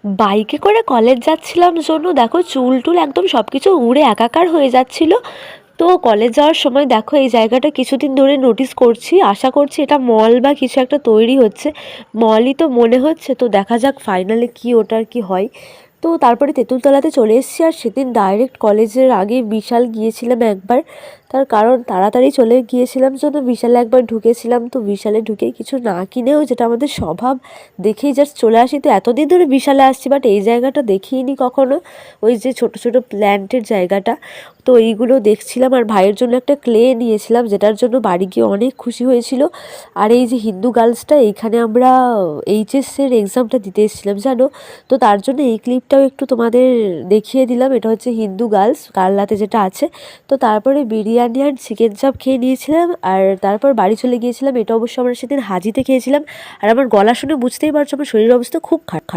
বাইকে করে কলেজ যাচ্ছিলাম জন্য দেখো চুল টুল একদম সব কিছু উড়ে একাকার হয়ে যাচ্ছিল। তো কলেজ যাওয়ার সময় দেখো এই জায়গাটা কিছুদিন ধরে নোটিস করছি, আশা করছি এটা মল বা কিছু একটা তৈরি হচ্ছে। মলই তো মনে হচ্ছে, তো দেখা যাক ফাইনালি কি ওটার কি হয়। তো তারপরে তেঁতুলতলাতে চলে এসেছি, আর সেদিন ডাইরেক্ট কলেজের আগে বিশাল গিয়েছিলাম একবার। তার কারণ তাড়াতাড়ি চলে গিয়েছিলাম জন্য বিশালে একবার ঢুকেছিলাম, তো বিশালে ঢুকে কিছু না কিনেও, যেটা আমাদের স্বভাব, দেখেই জাস্ট চলে আসি। তো এতদিন ধরে বিশালে আসছি বাট এই জায়গাটা দেখিনি কখনো, ওই যে ছোট ছোট প্ল্যান্টের জায়গাটা। তো এইগুলো দেখছিলাম, আর ভাইয়ের জন্য একটা ক্লে নিয়েছিলাম যেটার জন্য বাড়ি গিয়ে অনেক খুশি হয়েছিল। আর এই যে হিন্দু গার্লসটা, এইখানে আমরা এইচএসের এক্সামটা দিতে এসেছিলাম জানো। তো তার জন্য এই ক্লিপটাও একটু তোমাদের দেখিয়ে দিলাম। এটা হচ্ছে হিন্দু গার্লস কালনাতে যেটা আছে। তো তারপরে বিরিয়ানি আর চিকেন চাপ খেয়ে নিয়েছিলাম, আর তারপর বাড়ি চলে গিয়েছিলাম। এটা অবশ্য আমরা সেদিন হাজিতে খেয়েছিলাম। আর আমার গলা শুনে বুঝতেই পারছো আমার শরীরের অবস্থা খুব খারাপ।